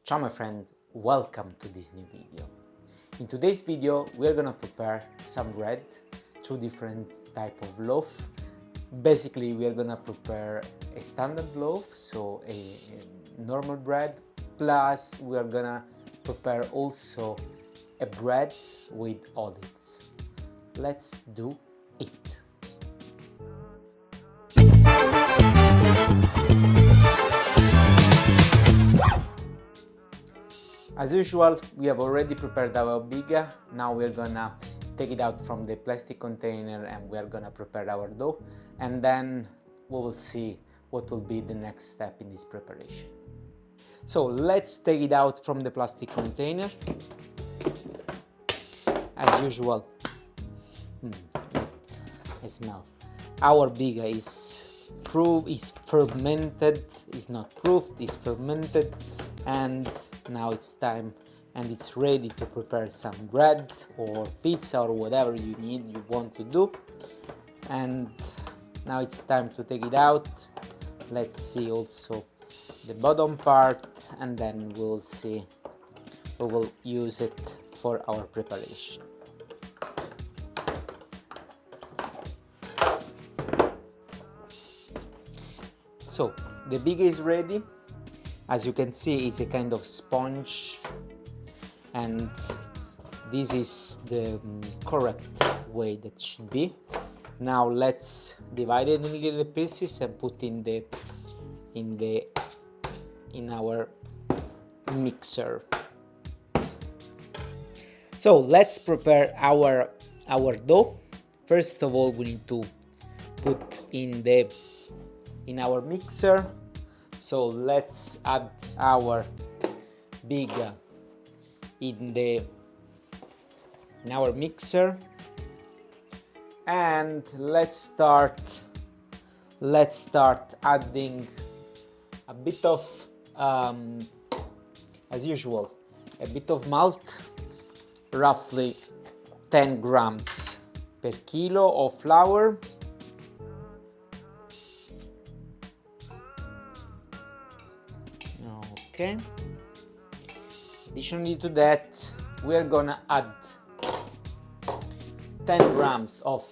Ciao my friend, welcome to this new video. In today's video we are gonna prepare some bread, two different type of loaf. Basically we are gonna prepare a standard loaf, so a normal bread, plus we are gonna prepare also a bread with olives. Let's do it. As usual, we have already prepared our biga. Now we're gonna take it out from the plastic container and we're gonna prepare our dough, and then we will see what will be the next step in this preparation. So let's take it out from the plastic container. As usual, I smell. Our biga is fermented, is not proofed, is fermented, and now it's time and it's ready to prepare some bread or pizza or whatever you want to do. And now it's time to take it out. Let's see also the bottom part, and then we'll see, we will use it for our preparation. So the biga is ready. As you can see, it's a kind of sponge, and this is the correct way that should be. Now let's divide it in little pieces and put in our mixer. So let's prepare our dough. First of all, we need to put in our mixer. So let's add our biga in our mixer, and let's start adding a bit of, as usual, a bit of malt, roughly 10 grams per kilo of flour. Okay. Additionally to that, we are gonna add 10 grams of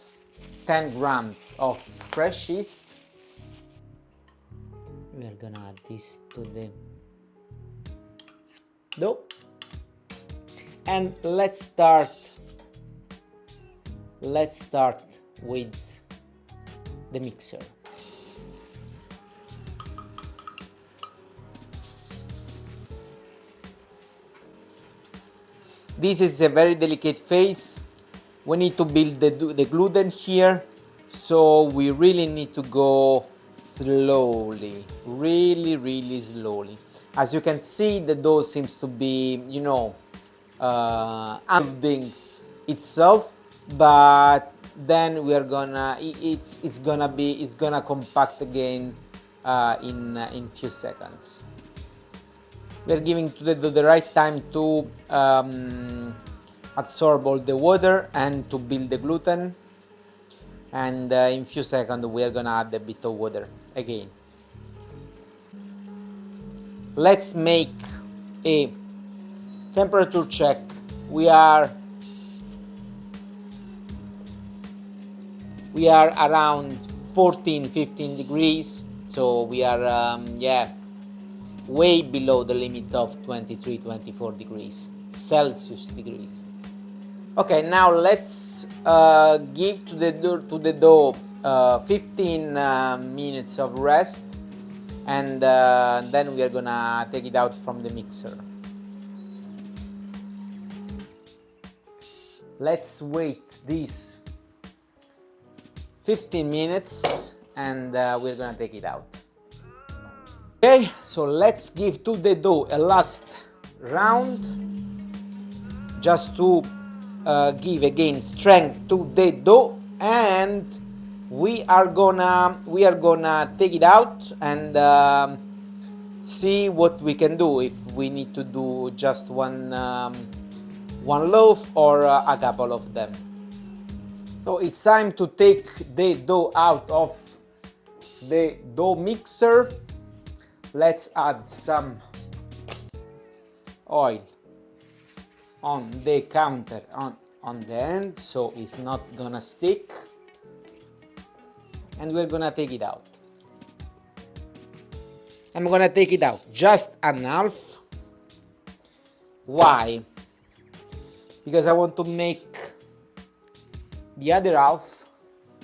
fresh yeast. We are gonna add this to the dough, and let's start with the mixer. This is a very delicate phase. We need to build the gluten here, so we really need to go slowly, really slowly. As you can see, the dough seems to be, unfolding itself, but then we are gonna, it's gonna compact again in few seconds. We're giving to the right time to absorb all the water and to build the gluten, and in few seconds we are gonna add a bit of water again. Let's make a temperature check. We are around 14-15 degrees, so we are way below the limit of 23-24 degrees Celsius. Okay, now let's give to the dough 15 minutes of rest, and then we are gonna take it out from the mixer. Let's wait these 15 minutes and we're gonna take it out. Okay, so let's give to the dough a last round, just to give again strength to the dough, and we are gonna take it out and see what we can do, if we need to do just one loaf or a couple of them. So it's time to take the dough out of the dough mixer. Let's add some oil on the counter on the end, so it's not gonna stick, and we're gonna take it out. I'm gonna take it out just an half. Why? Because I want to make the other half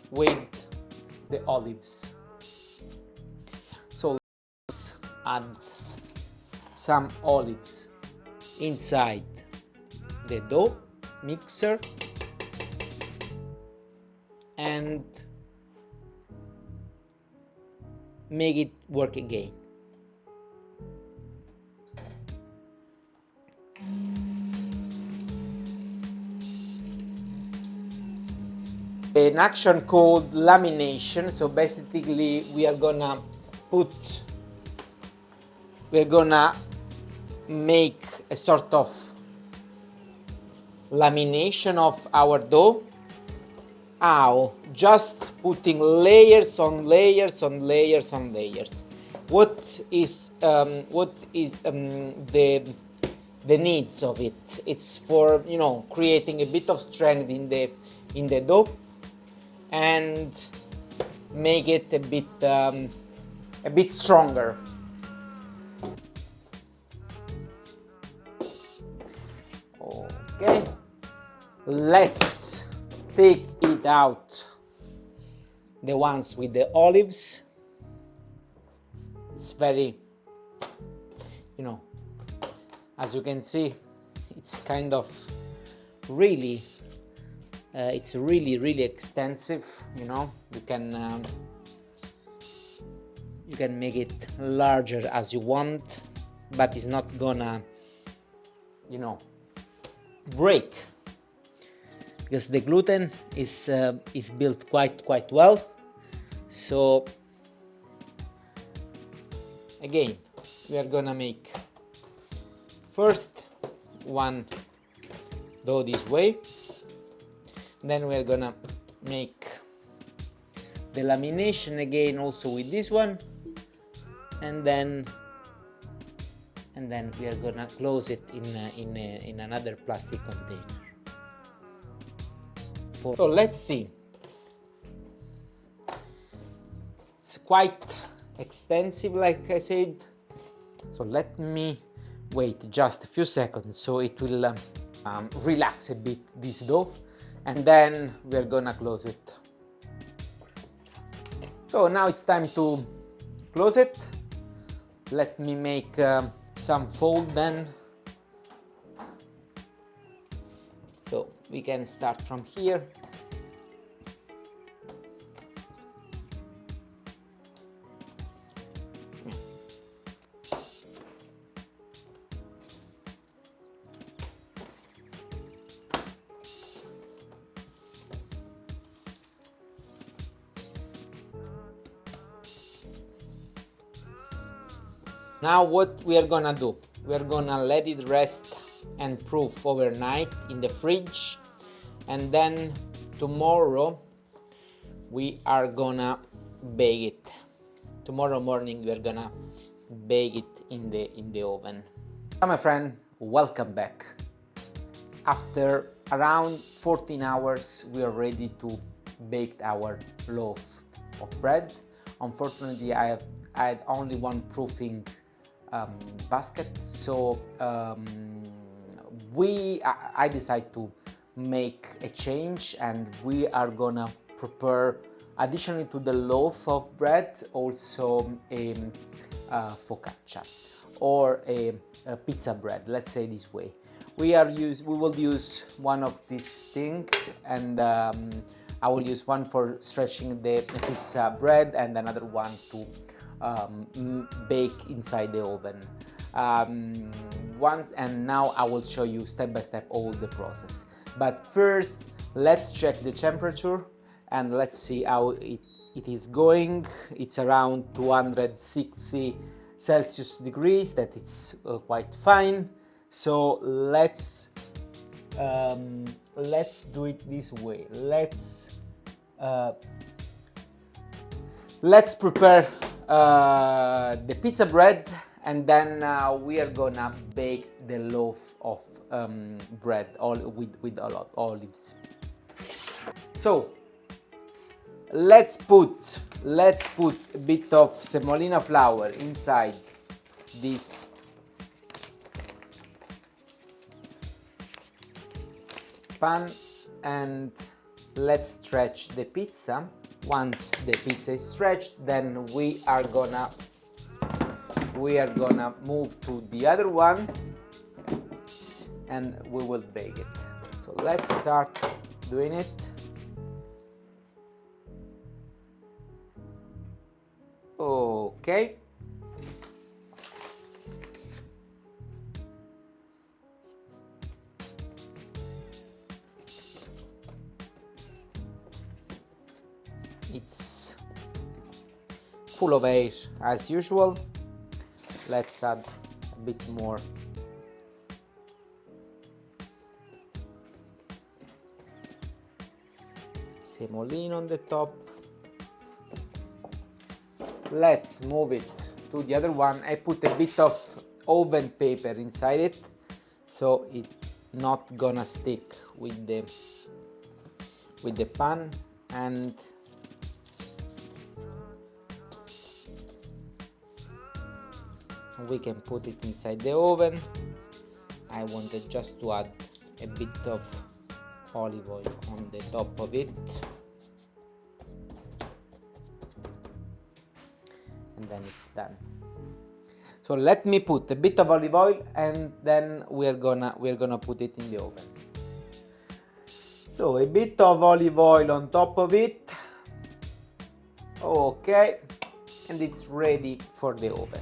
with the olives. So let's add some olives inside the dough mixer and make it work again. An action called lamination. So basically we're gonna make a sort of lamination of our dough. How? Just putting layers on layers on layers on layers. What is the needs of it? It's for, you know, creating a bit of strength in the dough and make it a bit stronger. Okay, let's take it out, the ones with the olives. It's very, you know, as you can see, it's kind of really it's really extensive, you know. You can make it larger as you want, but it's not gonna, you know, break, because the gluten is built quite well. So again, we are gonna make first one dough this way, then we are gonna make the lamination again also with this one, and then we are gonna close it in another plastic container. So let's see. It's quite extensive, like I said. So let me wait just a few seconds so it will relax a bit, this dough, and then we're gonna close it. So now it's time to close it. Let me make some fold then. So we can start from here. Now what we are gonna do, we are gonna let it rest and proof overnight in the fridge, and then tomorrow we are gonna bake it. Tomorrow morning we are gonna bake it in the oven. Hi my friend, welcome back. After around 14 hours we are ready to bake our loaf of bread. Unfortunately I had only one proofing basket, so I decided to make a change, and we are gonna prepare, additionally to the loaf of bread, also a focaccia or a pizza bread, let's say this way. We will use one of these things, and I will use one for stretching the pizza bread and another one to bake inside the oven. And now I will show you step by step all the process. But first, let's check the temperature and let's see how it is going. It's around 260 Celsius degrees. That it's quite fine. So let's do it this way. Let's prepare the pizza bread, and then we are gonna bake the loaf of bread with a lot of olives. So let's put a bit of semolina flour inside this pan, and let's stretch the pizza. Once the pizza is stretched, then we are gonna move to the other one and we will bake it. So let's start doing it. Okay. It's full of air as usual. Let's add a bit more semolina on the top. Let's move it to the other one. I put a bit of oven paper inside it, so it's not gonna stick with the pan, and we can put it inside the oven. I wanted just to add a bit of olive oil on the top of it, and then it's done. So let me put a bit of olive oil, and then we're gonna put it in the oven. So a bit of olive oil on top of it. Okay, and it's ready for the oven.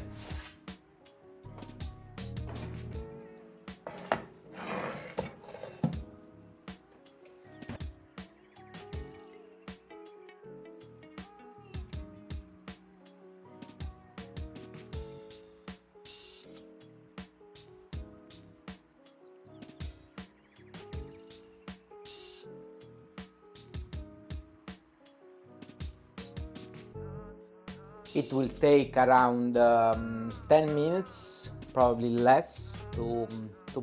It will take around 10 minutes, probably less, to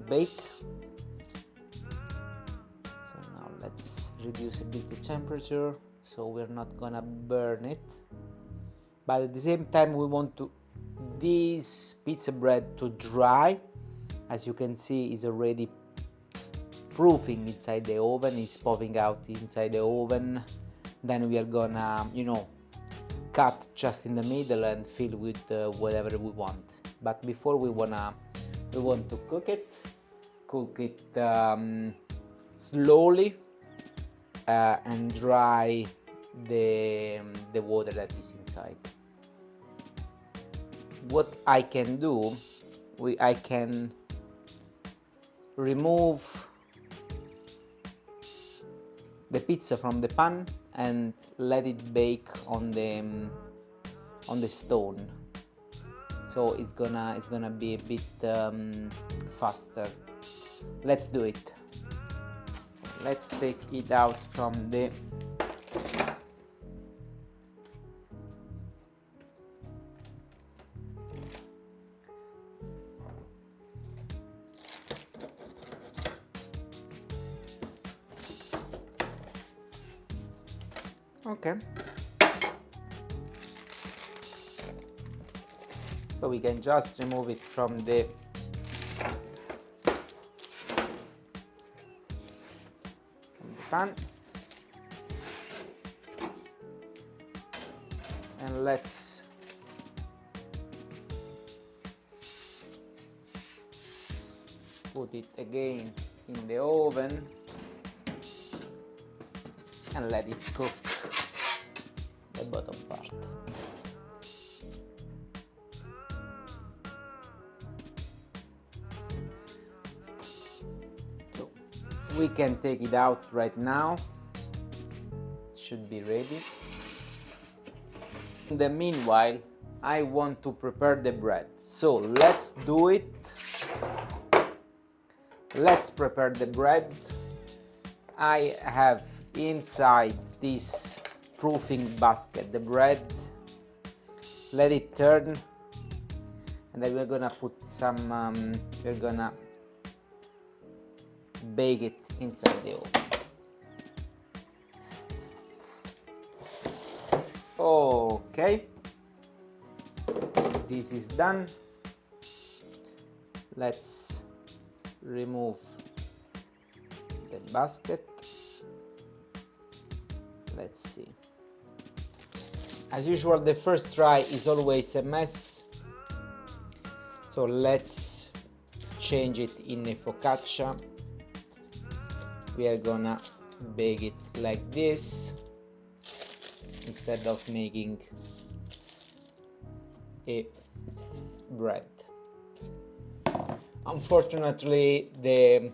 bake. So now let's reduce a bit the temperature so we're not gonna burn it. But at the same time we want this pizza bread to dry. As you can see, it's already proofing inside the oven, it's popping out inside the oven. Then we are gonna, cut just in the middle and fill with whatever we want. But before we want to cook it slowly and dry the water that is inside. What I can do, I can remove the pizza from the pan and let it bake on the stone, so it's gonna be a bit faster. Let's do it. Let's take it out from the okay. So we can just remove it from the pan, and let's put it again in the oven and let it cook the bottom part. So we can take it out right now. Should be ready. In the meanwhile, I want to prepare the bread. So let's do it. Let's prepare the bread. I have inside this proofing basket the bread. Let it turn, and then we're gonna put some, we're gonna bake it inside the oven. Okay, this is done. Let's remove the basket. Let's see. As usual, the first try is always a mess, so let's change it in a focaccia. We are gonna bake it like this instead of making a bread. Unfortunately, the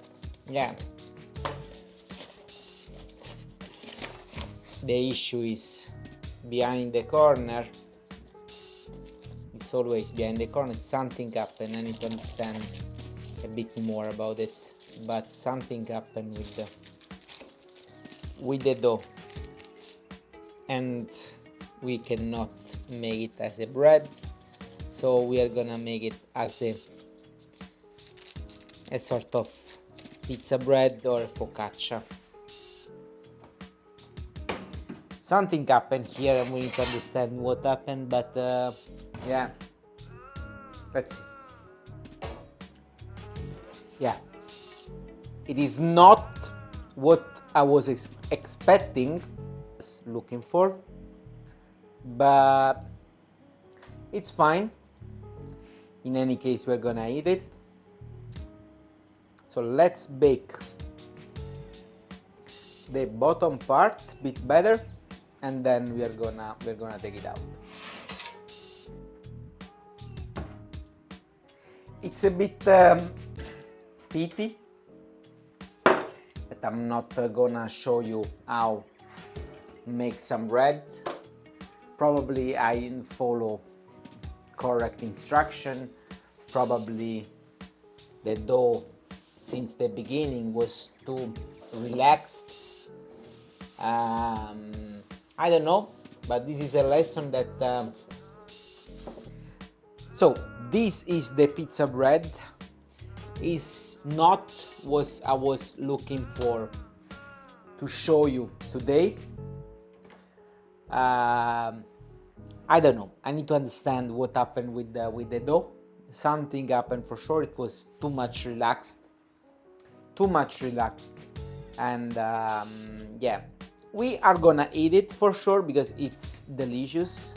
issue is behind the corner. It's always behind the corner. Something happened. I need to understand a bit more about it, but something happened with the dough, and we cannot make it as a bread, so we are gonna make it as a sort of pizza bread or focaccia. Something happened here and we need to understand what happened, but yeah, let's see. Yeah, it is not what I was expecting, looking for, but it's fine. In any case, we're gonna eat it. So let's bake the bottom part a bit better, and then we're gonna take it out. It's a bit pity that I'm not gonna show you how make some bread. Probably I didn't follow correct instruction. Probably the dough since the beginning was too relaxed. I don't know, but this is a lesson that so this is the pizza bread. Is not what I was looking for to show you today. I don't know. I need to understand what happened with the dough. Something happened for sure. It was too much relaxed, and yeah, we are gonna eat it for sure because it's delicious.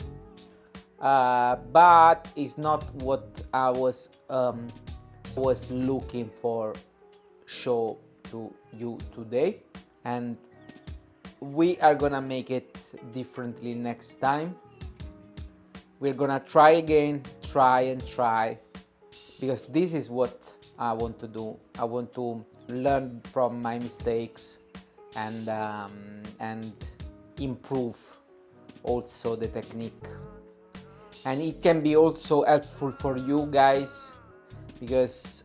But it's not what I was looking for show to you today, and we are gonna make it differently next time. We're gonna try again, try, because this is what I want to do. I want to learn from my mistakes and improve also the technique. And it can be also helpful for you guys, because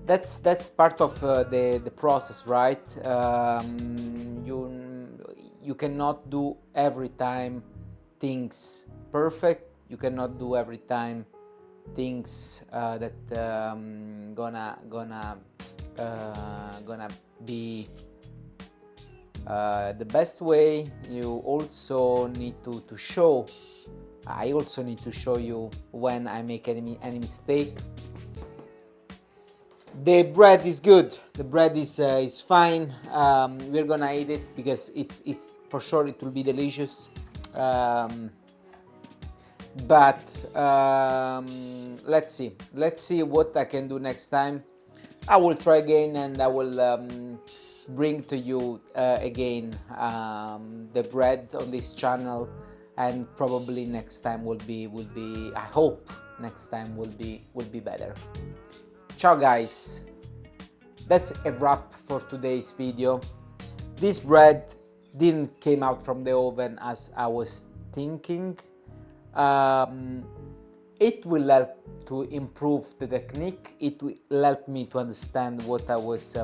that's part of the process, right? You cannot do every time things perfect. You cannot do every time things that gonna be the best way. You also need to show. I also need to show you when I make any mistake. The bread is good. The bread is fine. We're gonna eat it because it's for sure it will be delicious. But let's see what I can do next time. I will try again, and I will bring to you again the bread on this channel, and probably next time will be I hope next time will be better. Ciao guys, that's a wrap for today's video. This bread didn't came out from the oven as I was thinking. It will help to improve the technique. It will help me to understand what I was,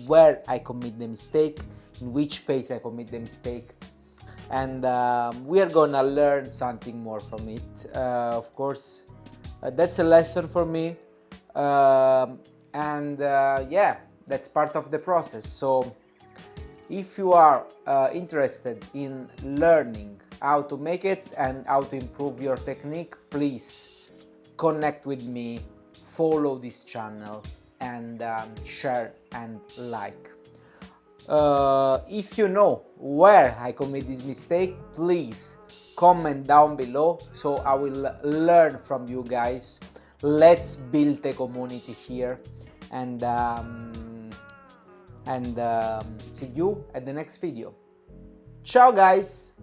where I commit the mistake, in which phase I commit the mistake. and we are gonna learn something more from it. Of course, that's a lesson for me, and yeah, that's part of the process. So if you are interested in learning how to make it and how to improve your technique, please connect with me, follow this channel, and share and like. If you know where I commit this mistake, please comment down below so I will learn from you guys. Let's build a community here, and see you at the next video. Ciao guys!